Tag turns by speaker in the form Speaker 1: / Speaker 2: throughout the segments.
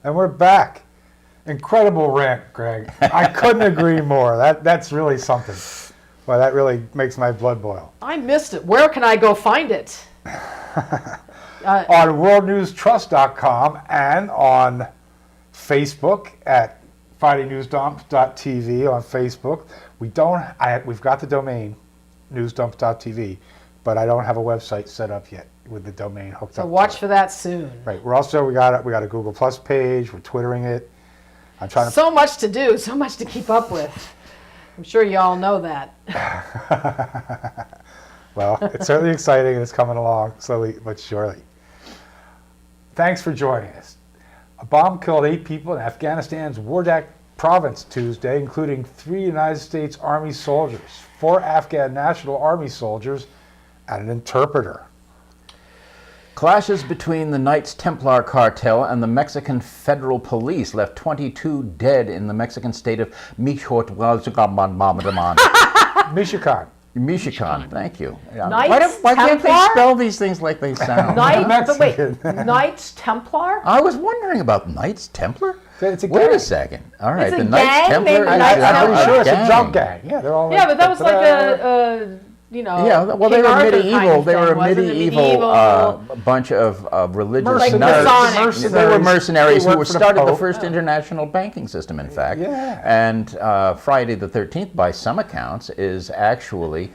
Speaker 1: And we're back. Incredible rant, Greg. I couldn't agree more. That's really something. Well, that really makes my blood boil.
Speaker 2: I missed it. Where can I go find it?
Speaker 1: On worldnewstrust.com and on Facebook at NewsDump.tv on Facebook. We've got the domain, NewsDump.tv, but I don't have a website set up yet with the domain hooked up.
Speaker 2: So watch for that soon.
Speaker 1: Right. We got a Google Plus page. We're Twittering it. I'm trying to.
Speaker 2: So much to do. So much to keep up with. I'm sure you all know that.
Speaker 1: Well, it's certainly exciting and it's coming along slowly but surely. Thanks for joining us. A bomb killed 8 people in Afghanistan's Wardak province Tuesday, including 3 United States Army soldiers, 4 Afghan National Army soldiers, and an interpreter.
Speaker 3: Clashes between the Knights Templar cartel and the Mexican Federal Police left 22 dead in the Mexican state of Michoacán. Michoacán, thank you. Why can't they spell these things like they sound?
Speaker 2: Knights Templar?
Speaker 3: I was wondering about Knights Templar.
Speaker 1: Wait
Speaker 3: a second. All right,
Speaker 2: It's
Speaker 3: the
Speaker 2: a
Speaker 3: Knights
Speaker 2: gang
Speaker 3: Templar.
Speaker 2: named
Speaker 1: I'm pretty sure it's a
Speaker 3: gang.
Speaker 1: drug gang. Yeah, they're all.
Speaker 2: Yeah, but that was like a
Speaker 3: Yeah, well, they
Speaker 2: King
Speaker 3: were
Speaker 2: Arthur
Speaker 3: medieval.
Speaker 2: kind of
Speaker 3: They were a
Speaker 2: thing, wasn't it?
Speaker 3: medieval bunch of religious
Speaker 2: Like
Speaker 3: nuts.
Speaker 2: Masonic.
Speaker 3: They were mercenaries who
Speaker 1: worked for the
Speaker 3: started the
Speaker 1: Pope.
Speaker 3: first international banking system, in fact.
Speaker 1: Yeah.
Speaker 3: And Friday the 13th, by some accounts, is actually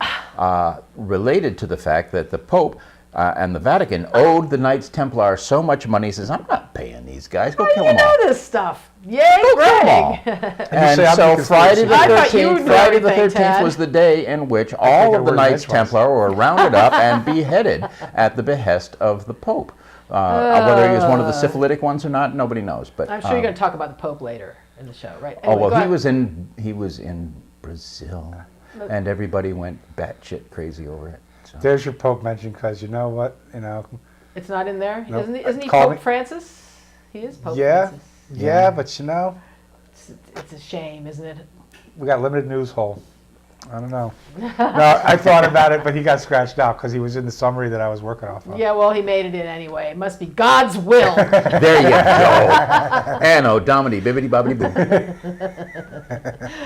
Speaker 3: related to the fact that the Pope and the Vatican owed the Knights Templar so much money. He says, I'm not paying these guys. Go kill
Speaker 2: You
Speaker 3: them all.
Speaker 2: know this stuff. Yay,
Speaker 3: Go kill them all.
Speaker 2: Greg.
Speaker 3: And
Speaker 1: say I'm
Speaker 3: so
Speaker 1: the
Speaker 3: Friday the
Speaker 1: conspiracy
Speaker 2: I thought you
Speaker 3: 13th,
Speaker 2: knew
Speaker 3: Friday the
Speaker 2: everything,
Speaker 3: 13th
Speaker 2: Ted.
Speaker 3: was the day in which all of the
Speaker 1: were
Speaker 3: Knights
Speaker 1: hedge funds.
Speaker 3: Templar were rounded up and beheaded at the behest of the Pope. Whether he was one of the syphilitic ones or not, nobody knows. But
Speaker 2: I'm sure you're going to talk about the Pope later in the show, right?
Speaker 3: oh
Speaker 2: Anyway,
Speaker 3: well,
Speaker 2: go ahead.
Speaker 3: he was in Brazil, and everybody went batshit crazy over it. So.
Speaker 1: There's your Pope mention, because you know what,
Speaker 2: It's not in there?
Speaker 1: Nope.
Speaker 2: Isn't he
Speaker 1: Call
Speaker 2: Pope
Speaker 1: me.
Speaker 2: Francis? He is Pope
Speaker 1: Yeah,
Speaker 2: Francis.
Speaker 1: yeah, but
Speaker 2: It's a shame, isn't it?
Speaker 1: we got limited news hole. I don't know. No, I thought about it, but he got scratched out because he was in the summary that I was working off of.
Speaker 2: Yeah, well, he made it in anyway. It must be God's will.
Speaker 3: There you go. Anno Domini, bibbidi bobbidi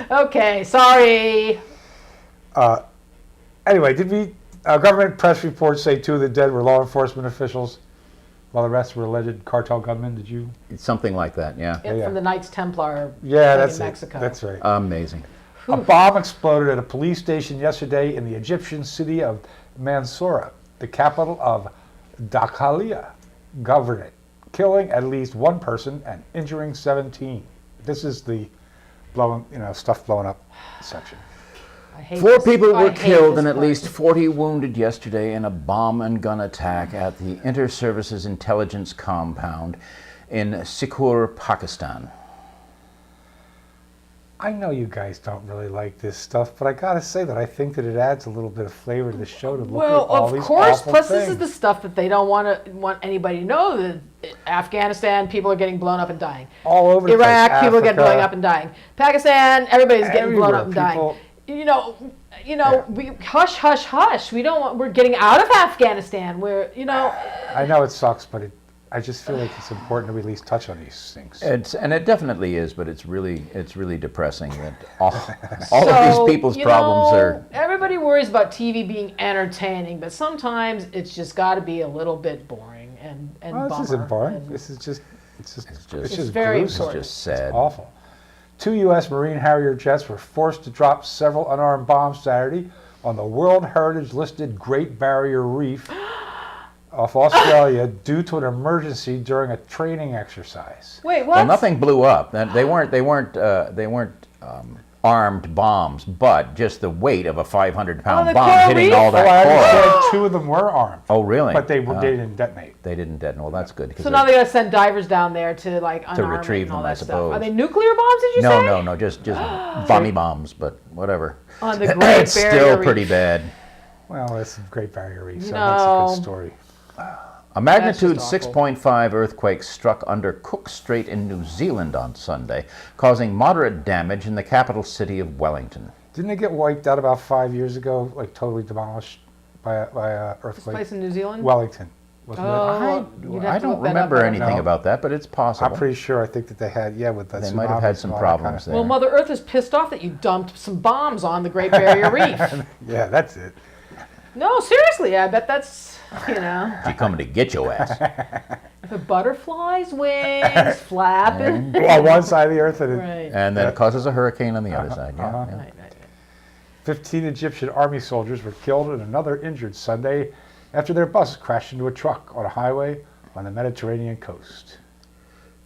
Speaker 3: boo.
Speaker 2: Okay, sorry.
Speaker 1: Anyway, did government press reports say 2 of the dead were law enforcement officials, while the rest were alleged cartel gunmen? Did you?
Speaker 3: It's something like that, yeah.
Speaker 1: Yeah.
Speaker 2: From the Knights Templar
Speaker 1: Yeah,
Speaker 2: thing
Speaker 1: that's
Speaker 2: in
Speaker 1: it.
Speaker 2: Mexico.
Speaker 1: That's right.
Speaker 3: Amazing.
Speaker 1: A bomb exploded at a police station yesterday in the Egyptian city of Mansoura, the capital of Dakhlia Governorate, killing at least 1 person and injuring 17. This is the stuff blowing up section.
Speaker 2: I hate
Speaker 3: 4
Speaker 2: this-
Speaker 3: people
Speaker 2: I
Speaker 3: were
Speaker 2: hate
Speaker 3: killed
Speaker 2: this
Speaker 3: and at
Speaker 2: part.
Speaker 3: least 40 wounded yesterday in a bomb and gun attack at the Inter-Services Intelligence Compound in Sikkur, Pakistan.
Speaker 1: I know you guys don't really like this stuff, but I gotta say that I think that it adds a little bit of flavor to the show to look at all these
Speaker 2: of course.
Speaker 1: awful
Speaker 2: Plus,
Speaker 1: things.
Speaker 2: this is the stuff that they don't want anybody to know. That Afghanistan, people are getting blown up and dying.
Speaker 1: all over the
Speaker 2: Iraq,
Speaker 1: place.
Speaker 2: people get
Speaker 1: Africa.
Speaker 2: blown up and dying. Pakistan, everybody's getting blown
Speaker 1: Everywhere,
Speaker 2: up and dying.
Speaker 1: people-
Speaker 2: We hush, hush, hush. We're getting out of Afghanistan.
Speaker 1: I know it sucks, but I just feel like it's important to at least touch on these things.
Speaker 3: It definitely is, but it's really depressing that all of these people's problems are.
Speaker 2: Everybody worries about TV being entertaining, but sometimes it's just got to be a little bit boring and
Speaker 1: Well, this isn't
Speaker 2: bummer.
Speaker 1: boring. This is just, it's
Speaker 3: It's
Speaker 1: just
Speaker 2: very
Speaker 1: gruesome.
Speaker 3: It's
Speaker 2: important.
Speaker 3: just sad.
Speaker 1: It's awful. 2 U.S. Marine Harrier jets were forced to drop several unarmed bombs Saturday on the World Heritage listed Great Barrier Reef off Australia due to an emergency during a training exercise.
Speaker 2: Wait, what?
Speaker 3: Well, nothing blew up. They weren't armed bombs, but just the weight of a 500-pound
Speaker 2: the
Speaker 3: bomb
Speaker 2: coral
Speaker 3: hitting
Speaker 2: reef?
Speaker 3: all
Speaker 1: Well, I
Speaker 3: that coral.
Speaker 1: understand 2 of them were armed,
Speaker 3: Oh, really?
Speaker 1: but they didn't detonate.
Speaker 3: They didn't detonate. Well, that's good.
Speaker 2: So now they got to send divers down there to unarm it
Speaker 3: retrieve
Speaker 2: and all
Speaker 3: them, I
Speaker 2: that stuff.
Speaker 3: suppose.
Speaker 2: Are they nuclear bombs? Did you say?
Speaker 3: No, just bomby bombs, but whatever.
Speaker 2: On the Great
Speaker 3: It's
Speaker 2: Barrier
Speaker 3: still
Speaker 2: Reef.
Speaker 3: pretty bad.
Speaker 1: Well, it's a Great Barrier Reef, so
Speaker 2: No.
Speaker 1: that's a good story.
Speaker 3: A magnitude
Speaker 2: just awful.
Speaker 3: 6.5 earthquake struck under Cook Strait in New Zealand on Sunday, causing moderate damage in the capital city of Wellington.
Speaker 1: Didn't it get wiped out about 5 years ago, like totally demolished by a
Speaker 2: This
Speaker 1: earthquake?
Speaker 2: place in New Zealand?
Speaker 1: Wellington. wasn't it?
Speaker 2: You'd have
Speaker 3: I
Speaker 2: to look
Speaker 3: don't
Speaker 2: that up.
Speaker 3: remember anything
Speaker 1: No.
Speaker 3: about that, but it's possible.
Speaker 1: I'm pretty sure. I think that they had, with the
Speaker 3: They might have had
Speaker 1: tsunamis
Speaker 3: some
Speaker 1: and all that kind
Speaker 3: problems
Speaker 1: of
Speaker 3: there.
Speaker 2: Well, Mother Earth is pissed off that you dumped some bombs on the Great Barrier Reef.
Speaker 1: Yeah, that's it.
Speaker 2: No, seriously, I bet that's,
Speaker 3: She coming to get your ass.
Speaker 2: the butterfly's wings flapping.
Speaker 1: On one side of the earth, and
Speaker 2: Right.
Speaker 3: And then it causes a hurricane on the other side. Yeah,
Speaker 1: uh-huh.
Speaker 3: yeah.
Speaker 2: Right.
Speaker 1: 15 Egyptian army soldiers were killed and another injured Sunday after their bus crashed into a truck on a highway on the Mediterranean coast.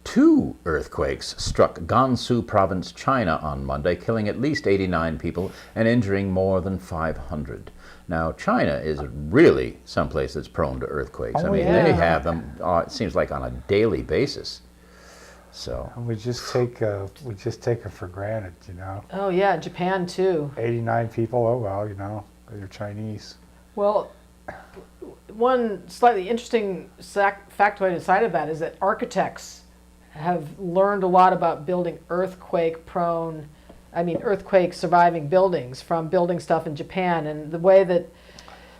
Speaker 3: 2 earthquakes struck Gansu province, China on Monday, killing at least 89 people and injuring more than 500. Now, China is really someplace that's prone to earthquakes. I mean,
Speaker 2: yeah.
Speaker 3: they have them, it seems like on a daily basis. So,
Speaker 1: And we just take it for granted,
Speaker 2: Oh, yeah, Japan too.
Speaker 1: 89 people, oh well, they're Chinese.
Speaker 2: Well, one slightly interesting factoid aside of that is that architects have learned a lot about building earthquake-surviving buildings from building stuff in Japan, and the way that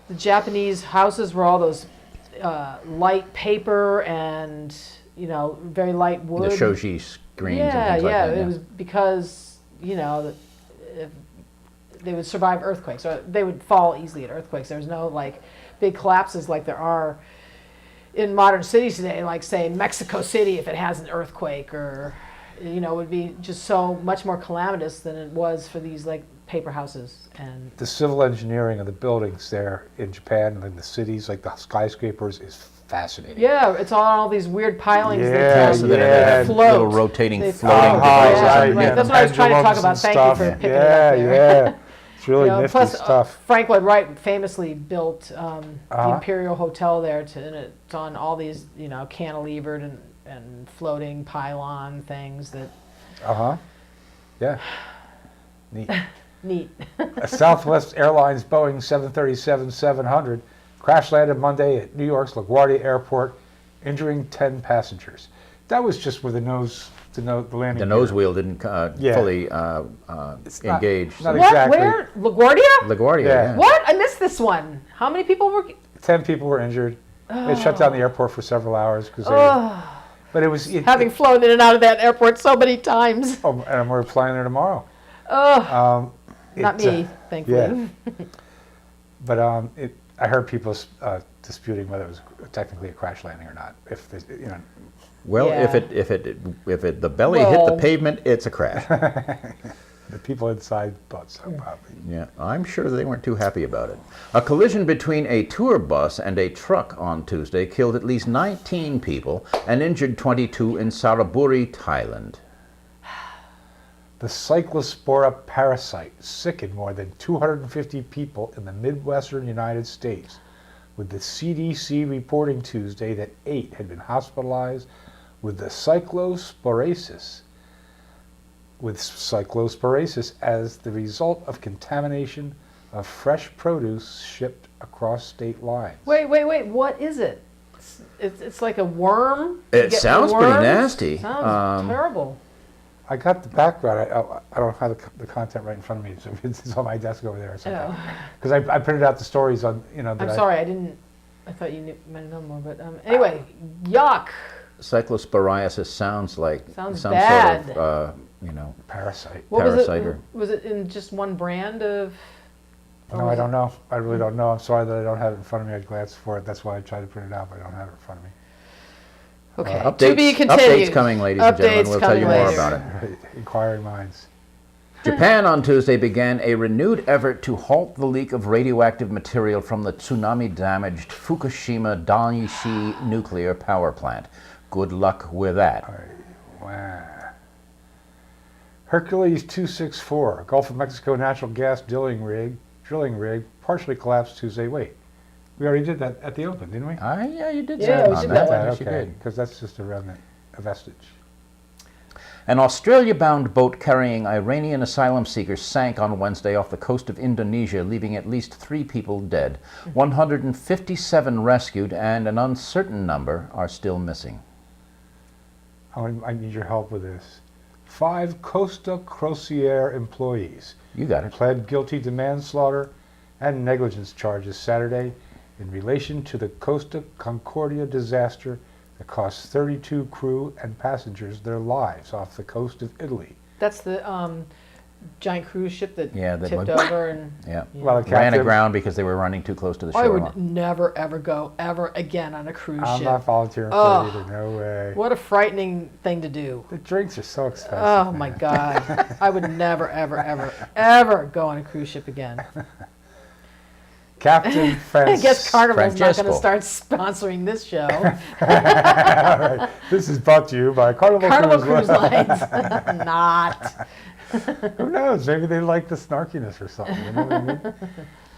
Speaker 2: the Japanese houses were all those light paper and very light wood.
Speaker 3: the shoji screens and
Speaker 2: Yeah,
Speaker 3: things like that.
Speaker 2: it was because that if they would survive earthquakes, or they would fall easily at earthquakes. There was no big collapses like there are in modern cities today, like say Mexico City, if it has an earthquake, or would be just so much more calamitous than it was for these paper houses. And
Speaker 1: The civil engineering of the buildings there in Japan and in the cities, like the skyscrapers, is fascinating.
Speaker 2: yeah, it's all these weird pilings
Speaker 1: Yeah,
Speaker 2: that
Speaker 3: So then they
Speaker 1: yeah.
Speaker 3: have
Speaker 2: float.
Speaker 3: little rotating
Speaker 2: They
Speaker 3: floating
Speaker 2: float.
Speaker 3: devices.
Speaker 2: Yeah,
Speaker 3: underneath
Speaker 2: right.
Speaker 3: them.
Speaker 2: That's what I was trying to talk
Speaker 1: Pendulums
Speaker 2: about.
Speaker 1: and
Speaker 2: Thank you
Speaker 1: stuff.
Speaker 2: for picking it
Speaker 1: Yeah,
Speaker 2: up there.
Speaker 1: yeah. It's really nifty
Speaker 2: Plus,
Speaker 1: stuff.
Speaker 2: Frank Lloyd Wright famously built the
Speaker 1: Uh-huh.
Speaker 2: Imperial Hotel there, and it's on all these, cantilevered and floating pylon things that
Speaker 1: Uh-huh. Yeah. Neat.
Speaker 2: neat.
Speaker 1: A Southwest Airlines Boeing 737-700 crash landed Monday at New York's LaGuardia Airport, injuring 10 passengers. That was just where the landing
Speaker 3: The nose
Speaker 1: gear.
Speaker 3: wheel didn't
Speaker 1: Yeah.
Speaker 3: fully
Speaker 1: It's not-
Speaker 3: engage.
Speaker 1: not
Speaker 3: So-
Speaker 2: What?
Speaker 1: exactly.
Speaker 2: Where? LaGuardia?
Speaker 3: LaGuardia,
Speaker 1: Yeah.
Speaker 3: yeah.
Speaker 2: What? I missed this one. How many people were?
Speaker 1: 10 people were injured. They shut down the airport for several hours because but it was
Speaker 2: Having flown in and out of that airport so many times.
Speaker 1: and we're flying there tomorrow.
Speaker 2: Not me, thankfully.
Speaker 1: Yeah. But I heard people disputing whether it was technically a crash landing or not. If there's,
Speaker 3: Well,
Speaker 2: Yeah.
Speaker 3: if the belly hit the
Speaker 2: Well-
Speaker 3: pavement, it's a crash.
Speaker 1: the people inside thought so, probably.
Speaker 3: Yeah, I'm sure they weren't too happy about it. A collision between a tour bus and a truck on Tuesday killed at least 19 people and injured 22 in Saraburi, Thailand.
Speaker 1: The cyclospora parasite sickened more than 250 people in the Midwestern United States, with the CDC reporting Tuesday that 8 had been hospitalized with the cyclosporasis as the result of contamination of fresh produce shipped across state lines.
Speaker 2: Wait. What is it? It's like a worm?
Speaker 3: It
Speaker 2: You get
Speaker 3: sounds pretty
Speaker 2: worms?
Speaker 3: nasty.
Speaker 2: Sounds terrible.
Speaker 1: I got the background. I don't have the content right in front of me, so it's on my desk over there or something. Because I printed out the stories on, that
Speaker 2: I'm sorry, I thought you might have known more, but anyway, yuck.
Speaker 3: Cyclosporiasis sounds like
Speaker 2: Sounds
Speaker 3: some
Speaker 2: bad.
Speaker 3: sort of,
Speaker 1: Parasite.
Speaker 2: What
Speaker 3: Parasite
Speaker 2: was
Speaker 3: or-
Speaker 2: it? Was it in just one brand of? or
Speaker 1: No,
Speaker 2: was
Speaker 1: I
Speaker 2: it-
Speaker 1: don't know. I really don't know. I'm sorry that I don't have it in front of me. I glanced for it. That's why I tried to print it out, but I don't have it in front of me.
Speaker 2: Okay.
Speaker 3: updates,
Speaker 2: To be continued.
Speaker 3: updates coming, ladies and gentlemen.
Speaker 2: Updates
Speaker 3: We'll tell you
Speaker 2: coming
Speaker 3: more
Speaker 2: later.
Speaker 3: about it.
Speaker 1: Inquiring minds.
Speaker 3: Japan on Tuesday began a renewed effort to halt the leak of radioactive material from the tsunami-damaged Fukushima Daiichi nuclear power plant. Good luck with that.
Speaker 1: Wow. Hercules 264, Gulf of Mexico natural gas drilling rig, partially collapsed Tuesday. Wait, we already did that at the open, didn't we?
Speaker 3: Yeah, you did
Speaker 2: Yeah,
Speaker 3: say
Speaker 2: we
Speaker 3: on
Speaker 2: did
Speaker 3: that.
Speaker 2: that one.
Speaker 3: Yes, you
Speaker 1: Okay,
Speaker 3: did.
Speaker 1: because that's just a remnant, a vestige.
Speaker 3: An Australia-bound boat carrying Iranian asylum seekers sank on Wednesday off the coast of Indonesia, leaving at least 3 people dead. 157 rescued, and an uncertain number are still missing.
Speaker 1: I need your help with this. 5 Costa Crociere employees
Speaker 3: You got it.
Speaker 1: pled guilty to manslaughter and negligence charges Saturday in relation to the Costa Concordia disaster that cost 32 crew and passengers their lives off the coast of Italy.
Speaker 2: That's the giant cruise ship that
Speaker 3: that
Speaker 2: tipped
Speaker 3: went
Speaker 2: over and
Speaker 3: Yeah.
Speaker 1: Well, the
Speaker 3: Ran
Speaker 1: captain,
Speaker 3: aground because they were running too close to the
Speaker 2: I
Speaker 3: shoreline.
Speaker 2: would never ever go ever again on a cruise
Speaker 1: I'm
Speaker 2: ship.
Speaker 1: not volunteering for
Speaker 2: Oh.
Speaker 1: it either. No way.
Speaker 2: What a frightening thing to do.
Speaker 1: The drinks are so expensive.
Speaker 2: Oh
Speaker 1: man.
Speaker 2: my God. I would never, ever, ever, ever go on a cruise ship again.
Speaker 1: Captain
Speaker 2: I
Speaker 1: Francis.
Speaker 2: guess Carnival's not going to
Speaker 3: Francesco.
Speaker 2: start sponsoring this show.
Speaker 1: Right. This is brought to you by Carnival,
Speaker 2: Carnival
Speaker 1: Cruise
Speaker 2: Cruise
Speaker 1: Line.
Speaker 2: Lines. Not.
Speaker 1: Who knows? Maybe they like the snarkiness or something. You know what I mean?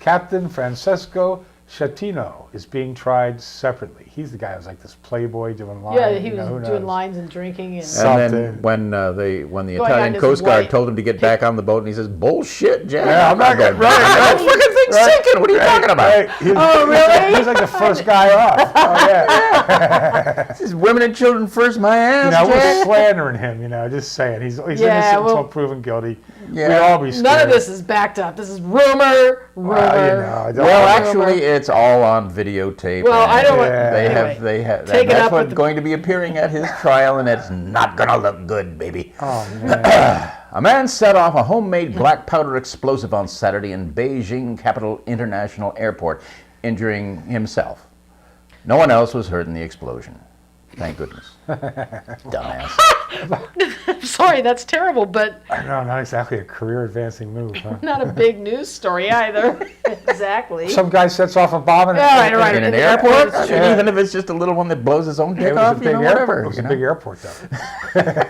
Speaker 1: Captain Francesco Schettino is being tried separately. He's the guy who's like this playboy doing lines.
Speaker 2: Yeah, he
Speaker 1: you know, who
Speaker 2: was doing
Speaker 1: knows?
Speaker 2: lines and drinking. And
Speaker 1: So-
Speaker 3: And
Speaker 1: Something.
Speaker 3: then when the
Speaker 2: Going on
Speaker 3: Italian
Speaker 2: his
Speaker 3: Coast Guard
Speaker 2: white-
Speaker 3: told him to get back on the boat, and he says, "Bullshit, Jack!
Speaker 1: Yeah, I'm not
Speaker 3: going
Speaker 1: right,
Speaker 3: back.
Speaker 1: right,
Speaker 3: That fucking thing's
Speaker 1: right,
Speaker 3: sinking. What are you talking about?"
Speaker 1: Right.
Speaker 2: Oh, really?
Speaker 1: He's like the first guy off. Oh, yeah.
Speaker 3: This is women and children first, my ass,
Speaker 1: You know, we're
Speaker 3: Jack.
Speaker 1: slandering him, you know, just saying. He's
Speaker 2: Yeah,
Speaker 1: innocent
Speaker 2: well-
Speaker 1: until proven guilty.
Speaker 3: Yeah.
Speaker 1: We all be scared.
Speaker 2: None of this is backed up. This is rumor.
Speaker 1: Well, you know, I don't
Speaker 3: Well,
Speaker 1: know.
Speaker 3: actually, it's all on videotape.
Speaker 2: Well, I
Speaker 3: and
Speaker 2: don't want.
Speaker 1: Yeah.
Speaker 3: They have.
Speaker 2: Take it
Speaker 3: That's
Speaker 2: up
Speaker 3: what's
Speaker 2: with the-
Speaker 3: going to be appearing at his trial, and it's not gonna look good, baby.
Speaker 1: Oh, man.
Speaker 3: A man set off a homemade black powder explosive on Saturday in Beijing Capital International Airport, injuring himself. No one else was hurt in the explosion. Thank goodness. Dumbass.
Speaker 2: Sorry, that's terrible, but
Speaker 1: I know, not exactly a career-advancing move, huh?
Speaker 2: not a big news story either. Exactly.
Speaker 1: Some guy sets off a bomb in,
Speaker 2: Yeah, right, right.
Speaker 3: In an
Speaker 2: the
Speaker 3: airport?
Speaker 2: airport,
Speaker 3: I mean,
Speaker 1: yeah.
Speaker 3: even if it's just a little one that blows his own
Speaker 1: It
Speaker 3: dick
Speaker 1: was a
Speaker 3: off,
Speaker 1: big
Speaker 3: you know,
Speaker 1: airport.
Speaker 3: whatever.
Speaker 1: It was
Speaker 3: you
Speaker 1: a
Speaker 3: know?
Speaker 1: big airport, though.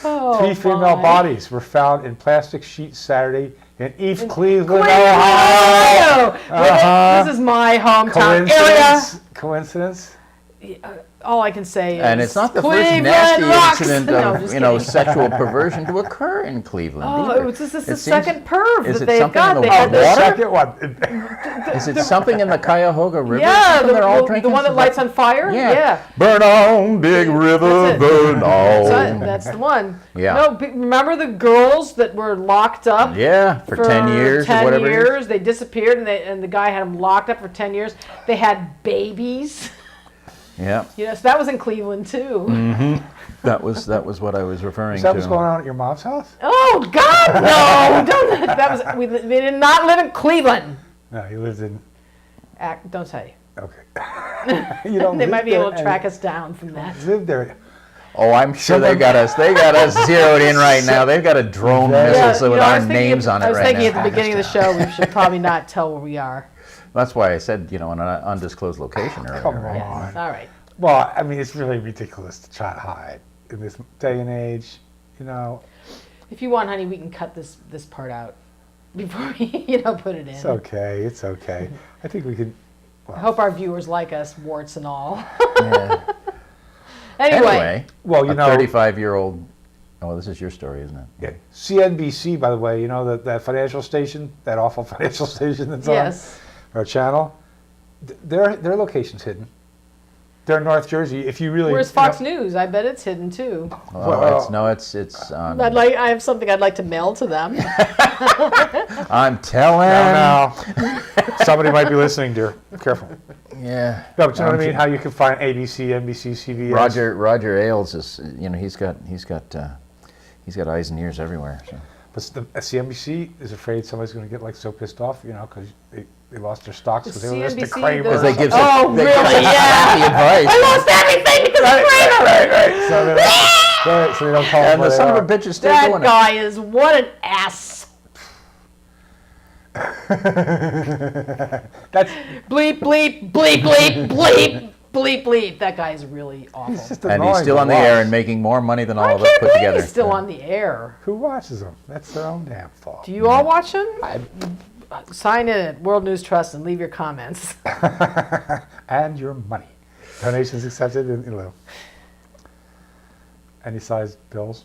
Speaker 2: Oh,
Speaker 1: 3 female
Speaker 2: my.
Speaker 1: bodies were found in plastic sheets Saturday in East Cleveland,
Speaker 2: Cleveland,
Speaker 1: Ohio.
Speaker 2: Ohio. This is my hometown area.
Speaker 1: Coincidence?
Speaker 2: All I can say is.
Speaker 3: And it's not the first
Speaker 2: Cleveland
Speaker 3: nasty
Speaker 2: rocks.
Speaker 3: incident
Speaker 2: No,
Speaker 3: of
Speaker 2: just
Speaker 3: you
Speaker 2: kidding.
Speaker 3: sexual perversion to occur in Cleveland.
Speaker 2: Oh,
Speaker 3: either.
Speaker 2: this is the
Speaker 3: It seems-
Speaker 2: second perv
Speaker 3: is
Speaker 2: that
Speaker 3: it
Speaker 2: they've
Speaker 3: something
Speaker 2: got.
Speaker 3: in the
Speaker 2: They had
Speaker 1: The
Speaker 3: water?
Speaker 1: second one.
Speaker 3: Is it something in the Cuyahoga River?
Speaker 2: Yeah,
Speaker 3: Something they're all
Speaker 2: the
Speaker 3: drinking?
Speaker 2: one that lights on fire.
Speaker 3: Yeah. Burn on, big river,
Speaker 2: That's it.
Speaker 3: burn on.
Speaker 2: That's the one.
Speaker 3: Yeah.
Speaker 2: No, remember the girls that were locked up?
Speaker 3: Yeah, for 10 years
Speaker 2: 10
Speaker 3: or whatever.
Speaker 2: years. They disappeared, and the guy had them locked up for 10 years. They had babies.
Speaker 3: Yeah,
Speaker 2: You know, so that was in Cleveland too.
Speaker 3: that was what I was referring
Speaker 1: Is that
Speaker 3: to.
Speaker 1: what's going on at your mom's house?
Speaker 2: Oh God, no! Don't. That was we did not live in Cleveland.
Speaker 1: No, he lives in.
Speaker 2: Don't say.
Speaker 1: Okay. You don't.
Speaker 2: They
Speaker 1: live
Speaker 2: might be
Speaker 1: there
Speaker 2: able to
Speaker 1: and
Speaker 2: track us down from that.
Speaker 1: Live there.
Speaker 3: Oh, I'm sure they got us. They got us zeroed in right now. They've got a drone
Speaker 1: Yeah,
Speaker 3: missile with
Speaker 2: I
Speaker 3: our
Speaker 2: was thinking
Speaker 3: names on it
Speaker 2: I was
Speaker 3: right
Speaker 2: thinking
Speaker 3: now.
Speaker 2: at the beginning of the show we should probably not tell where we are.
Speaker 3: That's why I said, in an undisclosed location earlier.
Speaker 1: Come
Speaker 3: right?
Speaker 1: on.
Speaker 2: Yes. All right.
Speaker 1: Well, I mean, it's really ridiculous to try to hide in this day and age. You know,
Speaker 2: If you want, honey, we can cut this part out before we, put it in.
Speaker 1: it's okay. It's okay. I think we could.
Speaker 2: I hope our viewers like us, warts and all.
Speaker 3: Yeah.
Speaker 2: Anyway,
Speaker 1: Well, you
Speaker 3: a
Speaker 1: know,
Speaker 3: 35-year-old. Oh, this is your story, isn't it?
Speaker 1: yeah, CNBC, by the way, you know that financial station, that awful financial station that's
Speaker 2: yes.
Speaker 1: on our channel. Their location's hidden. They're in North Jersey. If you really.
Speaker 2: Where's Fox News? I bet it's hidden too.
Speaker 3: Oh, it's on.
Speaker 2: I have something I'd like to mail to them.
Speaker 3: I'm telling.
Speaker 1: Now, somebody might be listening, dear. Careful.
Speaker 3: Yeah.
Speaker 1: No, but you know what I mean? How you can find ABC, NBC, CBS.
Speaker 3: Roger Ailes is, he's got eyes and ears everywhere. So.
Speaker 1: But the CNBC is afraid somebody's going to get so pissed off, because they lost their stocks because they listen to
Speaker 2: CNBC,
Speaker 1: Kramer.
Speaker 2: those-
Speaker 3: Because they give
Speaker 2: Oh,
Speaker 3: they
Speaker 2: really?
Speaker 3: give
Speaker 2: Yeah.
Speaker 3: the advice.
Speaker 2: I lost everything because of Kramer.
Speaker 1: Right. So they don't call them
Speaker 3: And
Speaker 1: where
Speaker 3: the
Speaker 1: they
Speaker 3: son
Speaker 1: are.
Speaker 3: of a bitch is still
Speaker 2: That
Speaker 3: doing
Speaker 2: guy is what an ass.
Speaker 1: That's
Speaker 2: Bleep, bleep, bleep, bleep, bleep, bleep, bleep. That guy is really awful.
Speaker 1: it's just
Speaker 3: it. And he's
Speaker 1: annoying
Speaker 3: still
Speaker 1: to
Speaker 3: on the
Speaker 1: watch.
Speaker 3: air and making more money than all
Speaker 2: I
Speaker 3: of us
Speaker 2: can't
Speaker 3: put
Speaker 2: believe
Speaker 3: together.
Speaker 2: he's still on the air.
Speaker 1: Who watches them? That's their own damn fault.
Speaker 2: Do you all watch him? Sign in at World News Trust and leave your comments.
Speaker 1: And your money. Donations accepted in any size bills.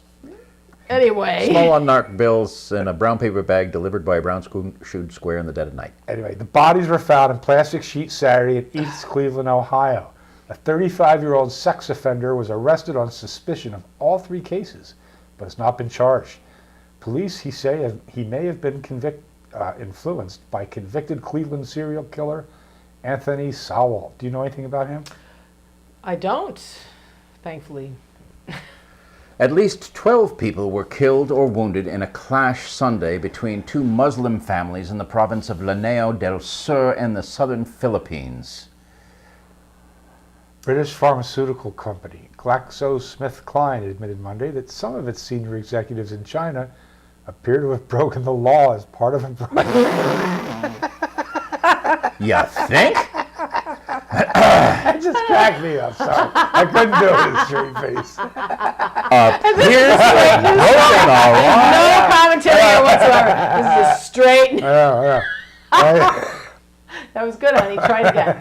Speaker 2: Anyway.
Speaker 3: Small unmarked bills in a brown paper bag delivered by a brown shoed square in the dead of night.
Speaker 1: Anyway, the bodies were found in plastic sheets Saturday in East Cleveland, Ohio. A 35-year-old sex offender was arrested on suspicion of all 3 cases, but has not been charged. Police, he may have been influenced by convicted Cleveland serial killer Anthony Sowell. Do you know anything about him?
Speaker 2: I don't, thankfully.
Speaker 3: At least 12 people were killed or wounded in a clash Sunday between two Muslim families in the province of Lanao del Sur in the southern Philippines.
Speaker 1: British pharmaceutical company GlaxoSmithKline admitted Monday that some of its senior executives in China appear to have broken the law as part of a
Speaker 3: You think?
Speaker 1: That just cracked me up. Sorry, I couldn't do it with a straight face.
Speaker 3: Here's broken the law.
Speaker 2: No commentary whatsoever. This is straight.
Speaker 1: Yeah.
Speaker 2: That was good, honey. Try it again.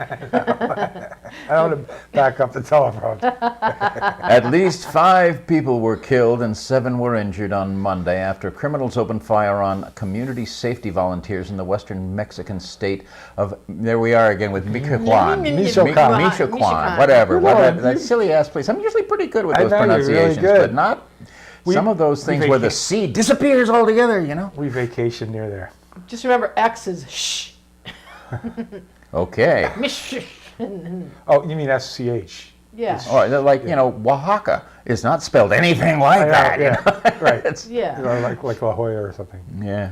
Speaker 1: I don't want to back up the teleprompter.
Speaker 3: At least 5 people were killed and 7 were injured on Monday after criminals opened fire on community safety volunteers in the western Mexican state of, there we are again with Michoacan.
Speaker 1: Michoacan.
Speaker 3: Whatever.
Speaker 1: Good
Speaker 3: That silly ass place. I'm usually pretty good with
Speaker 1: I
Speaker 3: those
Speaker 1: know you're really
Speaker 3: pronunciations,
Speaker 1: good.
Speaker 3: but not some of those things where the C disappears altogether, you know?
Speaker 1: We vacation near there.
Speaker 2: Just remember, X is shh.
Speaker 3: Okay.
Speaker 1: Oh, you mean SCH?
Speaker 2: Yeah.
Speaker 3: Or like, you know, Oaxaca is not spelled anything like that.
Speaker 1: Yeah,
Speaker 3: You know?
Speaker 1: right.
Speaker 3: It's,
Speaker 2: Yeah.
Speaker 1: You know, like La Jolla or something.
Speaker 3: yeah.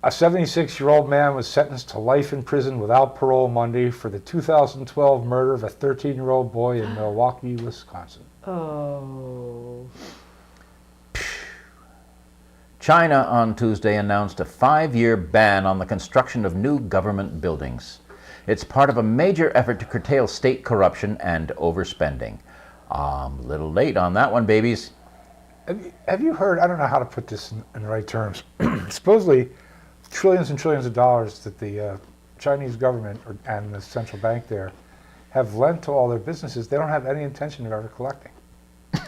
Speaker 1: A 76-year-old man was sentenced to life in prison without parole Monday for the 2012 murder of a 13-year-old boy in Milwaukee, Wisconsin.
Speaker 2: Oh.
Speaker 3: China on Tuesday announced a 5-year ban on the construction of new government buildings. It's part of a major effort to curtail state corruption and overspending. A little late on that one, babies.
Speaker 1: Have you heard, I don't know how to put this in the right terms, supposedly trillions and trillions of dollars that the Chinese government and the central bank there have lent to all their businesses, they don't have any intention of ever collecting.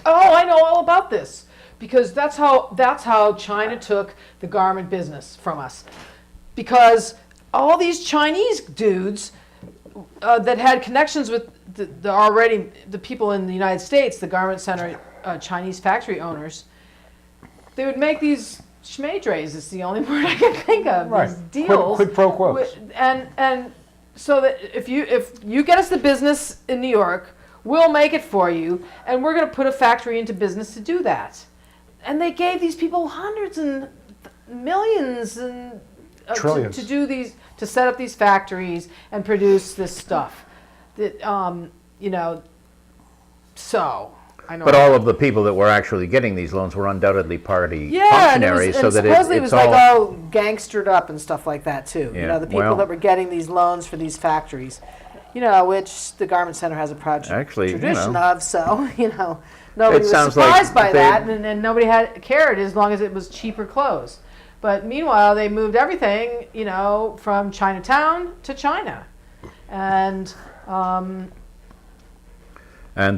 Speaker 2: Oh, I know all about this. Because that's how China took the garment business from us. Because all these Chinese dudes that had connections with the people in the United States, the garment center Chinese factory owners, they would make these schmadres. It's the only word I can think of.
Speaker 1: Right.
Speaker 2: These deals.
Speaker 1: Quid pro quos.
Speaker 2: And so that if you get us the business in New York, we'll make it for you, and we're going to put a factory into business to do that. And they gave these people hundreds and millions and
Speaker 1: Trillions.
Speaker 2: to do these, to set up these factories and produce this stuff. That you know. So I know.
Speaker 3: But all of the people that were actually getting these loans were undoubtedly party functionaries, so that
Speaker 2: supposedly it
Speaker 3: it's
Speaker 2: was
Speaker 3: all.
Speaker 2: like all gangstered up and stuff like that too.
Speaker 3: Yeah,
Speaker 2: You know, the people
Speaker 3: well-
Speaker 2: that were getting these loans for these factories. You know, which the garment center has a
Speaker 3: Actually, you
Speaker 2: tradition
Speaker 3: know.
Speaker 2: of. So you know, nobody
Speaker 3: It
Speaker 2: was
Speaker 3: sounds
Speaker 2: surprised
Speaker 3: like
Speaker 2: by
Speaker 3: they-
Speaker 2: that, and nobody had cared as long as it was cheaper clothes. But meanwhile, they moved everything, you know, from Chinatown to China, and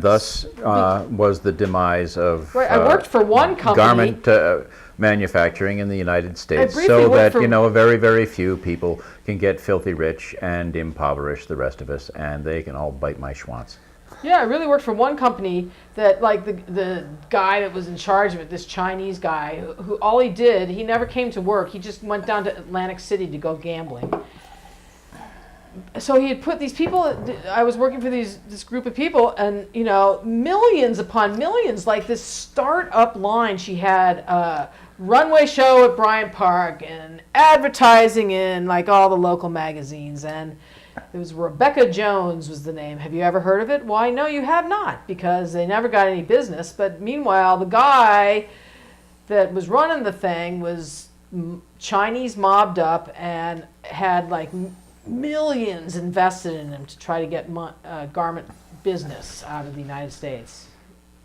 Speaker 3: thus was the demise of
Speaker 2: right, I worked for one company.
Speaker 3: garment manufacturing in the United States,
Speaker 2: briefly
Speaker 3: so
Speaker 2: worked
Speaker 3: that
Speaker 2: for-
Speaker 3: you know a very, very few people can get filthy rich and impoverish the rest of us, and they can all bite my schwanz.
Speaker 2: Yeah, I really worked for one company that, like, the guy that was in charge of it, this Chinese guy, who all he did, he never came to work. He just went down to Atlantic City to go gambling. So he had put these people, I was working for this group of people, and, you know, millions upon millions, like this start-up line. She had a runway show at Bryant Park and advertising in, like, all the local magazines, and it was Rebecca Jones was the name. Have you ever heard of it? Why, no, you have not, because they never got any business. But meanwhile, the guy that was running the thing was Chinese mobbed up and had like millions invested in him to try to get garment business out of the United States.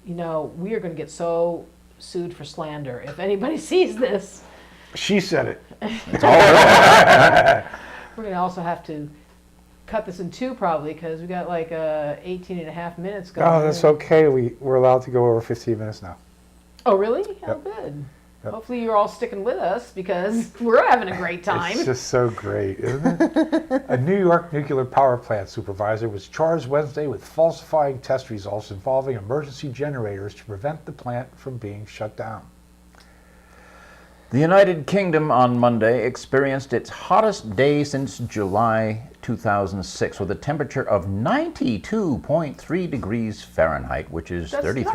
Speaker 2: You know, we are going to get so sued for slander if anybody sees this.
Speaker 1: She said it.
Speaker 2: We're going to also have to cut this in two probably because we got like 18 and a half minutes going.
Speaker 1: Oh, that's okay. We're allowed to go over 15 minutes now.
Speaker 2: Oh, really? Oh,
Speaker 1: Yep.
Speaker 2: good.
Speaker 1: Yep.
Speaker 2: Hopefully you're all sticking with us because we're having a great time.
Speaker 1: It's just so great, isn't it? A New York nuclear power plant supervisor was charged Wednesday with falsifying test results involving emergency generators to prevent the plant from being shut down.
Speaker 3: The United Kingdom on Monday experienced its hottest day since July 2006 with a temperature of 92.3 degrees Fahrenheit, which is
Speaker 2: That's not that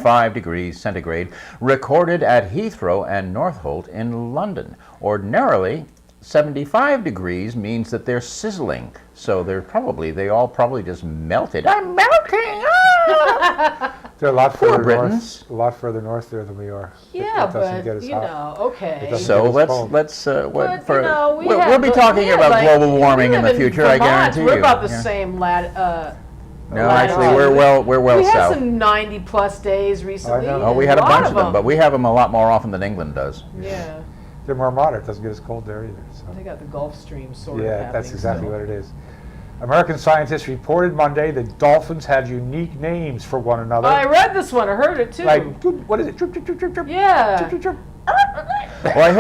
Speaker 3: 33.5 degrees centigrade, recorded at Heathrow and Northolt in London. Ordinarily, 75 degrees means that they're sizzling, so they all probably just melted. I'm melting! Ah!
Speaker 1: They're a lot
Speaker 3: Poor
Speaker 1: further
Speaker 3: Britons.
Speaker 1: north. A lot further north there than we are.
Speaker 2: Yeah,
Speaker 1: It doesn't
Speaker 2: but
Speaker 1: get as
Speaker 2: you
Speaker 1: hot.
Speaker 2: know, okay.
Speaker 1: It doesn't
Speaker 3: So
Speaker 1: get as
Speaker 3: let's
Speaker 1: cold.
Speaker 2: But,
Speaker 3: for
Speaker 2: you know,
Speaker 3: we'll be talking about
Speaker 2: like,
Speaker 3: global warming
Speaker 2: we
Speaker 3: in the
Speaker 2: live
Speaker 3: future. I
Speaker 2: Vermont.
Speaker 3: guarantee
Speaker 2: We're
Speaker 3: you.
Speaker 2: about the
Speaker 3: Yeah.
Speaker 2: same
Speaker 3: No,
Speaker 2: latitude.
Speaker 3: actually, we're well
Speaker 2: We had
Speaker 3: south.
Speaker 2: some 90-plus days recently.
Speaker 1: I know.
Speaker 3: Oh, we had a
Speaker 2: lot
Speaker 3: bunch of them, but we have them a lot more often than England does.
Speaker 2: Yeah,
Speaker 1: They're more moderate. It doesn't get as cold there either. So.
Speaker 2: they got the Gulf Stream sort of
Speaker 1: Yeah,
Speaker 2: happening.
Speaker 1: that's exactly
Speaker 2: still.
Speaker 1: what it is. American scientists reported Monday that dolphins have unique names for one another.
Speaker 2: I read this one. I heard it too.
Speaker 1: Like, what is it? Chirp, chirp, chirp, chirp, chirp.
Speaker 2: Yeah.
Speaker 1: Chirp, chirp, chirp.
Speaker 3: Well, I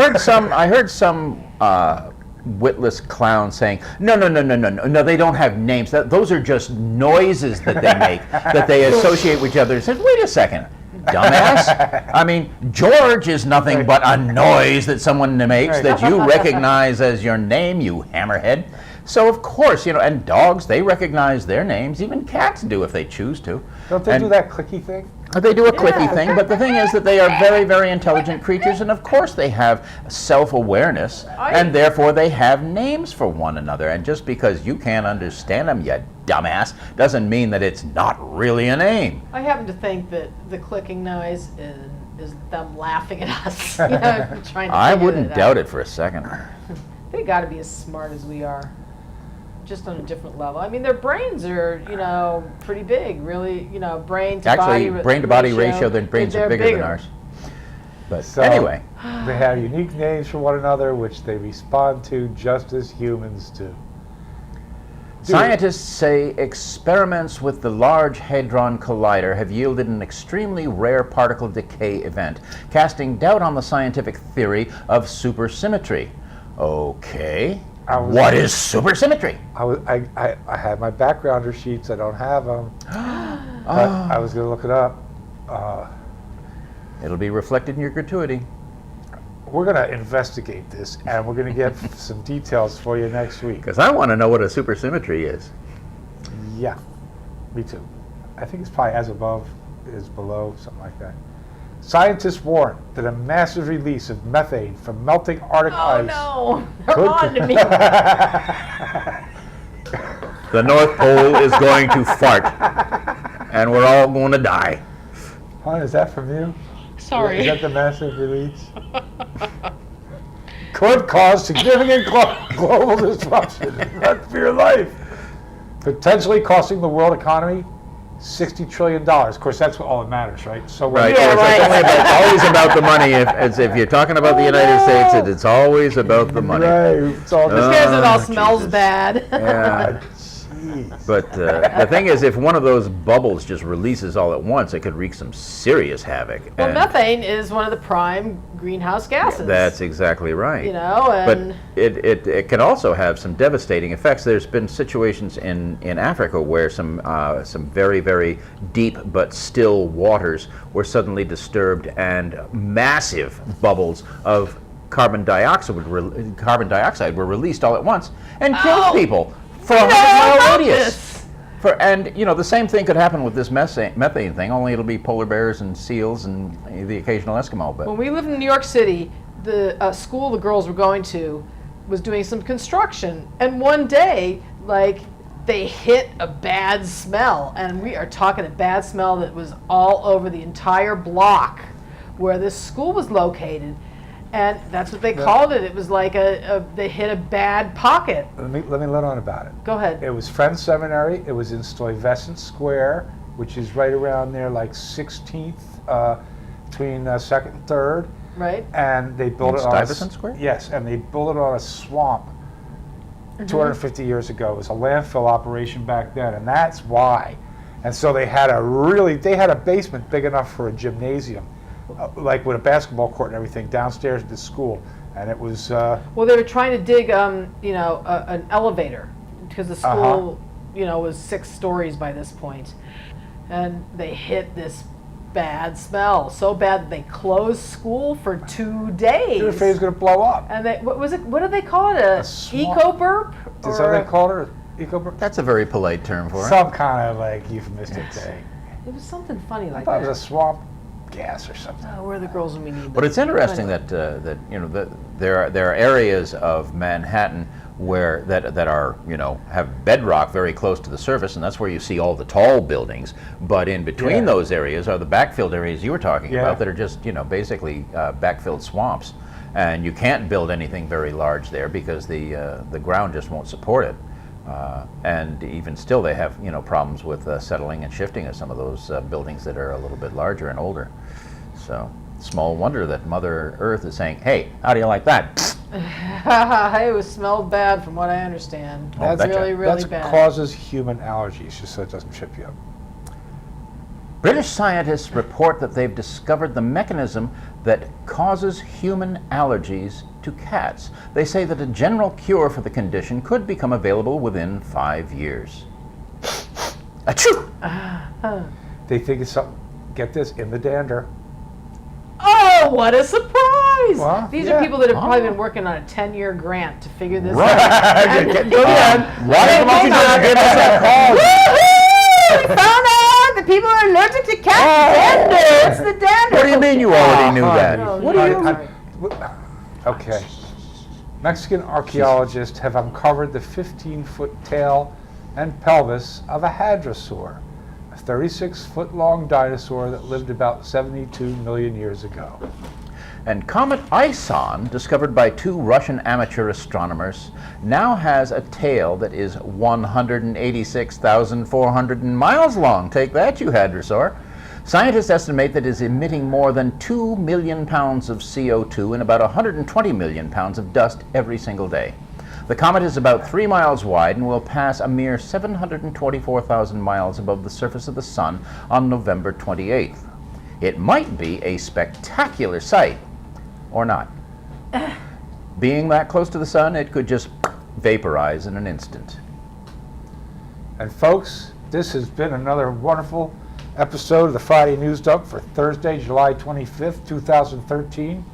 Speaker 3: heard some witless clown saying, no, they don't have names. Those are just noises that they make, that they associate with each other. I said, wait a second, dumbass. I mean, George is nothing but a noise that someone makes that you recognize as your name, you hammerhead. So, of course, and dogs, they recognize their names. Even cats do if they choose to.
Speaker 1: Don't they do that clicky thing?
Speaker 3: They do a clicky
Speaker 2: Yeah.
Speaker 3: thing, but the thing is that they are very, very intelligent creatures, and of course they have self-awareness, and therefore they have names for one another. And just because you can't understand them, you dumbass, doesn't mean that it's not really a name.
Speaker 2: I happen to think that the clicking noise is them laughing at us. Trying to
Speaker 3: I
Speaker 2: figure
Speaker 3: wouldn't
Speaker 2: it
Speaker 3: doubt
Speaker 2: out.
Speaker 3: it for a second.
Speaker 2: They got to be as smart as we are, just on a different level. I mean, their brains are, pretty big. Really, brain to
Speaker 3: Actually,
Speaker 2: body
Speaker 3: brain to body ratio, their brains are
Speaker 2: they're
Speaker 3: bigger than ours. But
Speaker 1: So,
Speaker 3: anyway,
Speaker 1: they have unique names for one another, which they respond to just as humans do.
Speaker 3: scientists say experiments with the Large Hadron Collider have yielded an extremely rare particle decay event, casting doubt on the scientific theory of supersymmetry. Okay, what is supersymmetry?
Speaker 1: I had my backgrounder sheets. I don't have them. But I was going to look it up.
Speaker 3: It'll be reflected in your gratuity.
Speaker 1: We're going to investigate this, and we're going to get some details for you next week.
Speaker 3: Because I want to know what a supersymmetry is.
Speaker 1: Yeah, me too. I think it's probably as above is below, something like that. Scientists warn that a massive release of methane from melting Arctic
Speaker 2: Oh
Speaker 1: ice
Speaker 2: no, they're
Speaker 1: could
Speaker 2: on to me.
Speaker 3: The North Pole is going to fart, and we're all going to die.
Speaker 1: Hon, is that from you?
Speaker 2: Sorry.
Speaker 1: Is that the massive release? Could cause significant global disruption for your life, potentially costing the world economy $60 trillion. Of course, that's all that matters, right? So
Speaker 3: Right.
Speaker 2: Yeah,
Speaker 3: It's
Speaker 2: right.
Speaker 3: always about the money. If you're talking about the United States, it's always about the money.
Speaker 1: Right. It's all just
Speaker 2: Because it all
Speaker 3: Oh,
Speaker 2: smells
Speaker 3: Jesus.
Speaker 2: bad.
Speaker 3: Yeah.
Speaker 1: jeez.
Speaker 3: But the thing is, if one of those bubbles just releases all at once, it could wreak some serious havoc.
Speaker 2: Well,
Speaker 3: And
Speaker 2: methane is one of the prime greenhouse gases.
Speaker 3: that's exactly right.
Speaker 2: And
Speaker 3: But it can also have some devastating effects. There's been situations in Africa where some very, very deep but still waters were suddenly disturbed, and massive bubbles of carbon dioxide were released all at once and killed people for a 100-mile radius. And the same thing could happen with this methane thing, only it'll be polar bears and seals and the occasional Eskimo. But
Speaker 2: when we lived in New York City, the school the girls were going to was doing some construction, and one day, they hit a bad smell, and we are talking a bad smell that was all over the entire block where this school was located. And that's what they called it. It was like they hit a bad pocket.
Speaker 1: Let me let on about it.
Speaker 2: Go ahead.
Speaker 1: It was Friends Seminary. It was in Stuyvesant Square, which is right around there, like 16th, between 2nd and 3rd.
Speaker 2: Right.
Speaker 1: And they built
Speaker 3: In
Speaker 1: it on
Speaker 3: Stuyvesant Square?
Speaker 1: Yes, and they built it on a swamp 250 years ago. It was a landfill operation back then, and that's why. And so they had a basement big enough for a gymnasium, like with a basketball court and everything downstairs at the school. And it was
Speaker 2: Well, they were trying to dig, an elevator because the school, was 6 stories by this point, and they hit this bad smell. So bad that they closed school for 2 days.
Speaker 1: They were afraid it was going to blow up.
Speaker 2: And what was it? What did they call it? A
Speaker 1: swamp.
Speaker 2: eco burp?
Speaker 1: Is that what they called it? Eco burp?
Speaker 3: That's a very polite term for it.
Speaker 1: Some kind of like euphemistic thing.
Speaker 2: It was something funny
Speaker 1: I
Speaker 2: like
Speaker 1: thought
Speaker 2: that.
Speaker 1: it was a swamp gas or something.
Speaker 2: Oh, where are the girls when we need them?
Speaker 3: But it's interesting that there are areas of Manhattan where that are have bedrock very close to the surface, and that's where you see all the tall buildings. But in between those areas are the backfilled areas you were talking about that are just basically backfilled swamps, and you can't build anything very large there because the ground just won't support it. And even still, they have problems with settling and shifting of some of those buildings that are a little bit larger and older. So small wonder that Mother Earth is saying, "Hey, how do you like that?"
Speaker 2: It was smelled bad, from what I understand.
Speaker 3: I'll
Speaker 2: That's
Speaker 3: betcha.
Speaker 2: really, really
Speaker 1: That
Speaker 2: bad.
Speaker 1: causes human allergies, just so it doesn't trip you up.
Speaker 3: British scientists report that they've discovered the mechanism that causes human allergies to cats. They say that a general cure for the condition could become available within 5 years. Achoo!
Speaker 1: They think it's something, get this, in the dander.
Speaker 2: Oh, what a surprise!
Speaker 1: Well,
Speaker 2: These
Speaker 1: yeah.
Speaker 2: are people that have probably been working on a 10-year grant to figure this
Speaker 3: Right.
Speaker 2: out.
Speaker 3: Why don't you just give us a call?
Speaker 2: Woohoo! We found out that people are allergic to cat dander. It's the dander.
Speaker 3: What do you mean you already knew that?
Speaker 2: no,
Speaker 3: What do you?
Speaker 1: Okay. Mexican archaeologists have uncovered the 15-foot tail and pelvis of a hadrosaur, a 36-foot-long dinosaur that lived about 72 million years ago.
Speaker 3: And Comet Ison, discovered by 2 Russian amateur astronomers, now has a tail that is 186,400 miles long. Take that, you hadrosaur. Scientists estimate that it is emitting more than 2 million pounds of CO2 and about 120 million pounds of dust every single day. The comet is about 3 miles wide and will pass a mere 724,000 miles above the surface of the Sun on November 28th. It might be a spectacular sight, or not. Being that close to the Sun, it could just vaporize in an instant.
Speaker 1: And folks, this has been another wonderful episode of the Friday News Dump for Thursday, July 25th, 2013.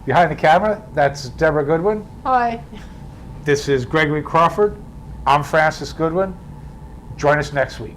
Speaker 1: Behind the camera, that's Deborah Goodwin.
Speaker 2: Hi.
Speaker 1: This is Gregory Crawford. I'm Francis Goodwin. Join us next week.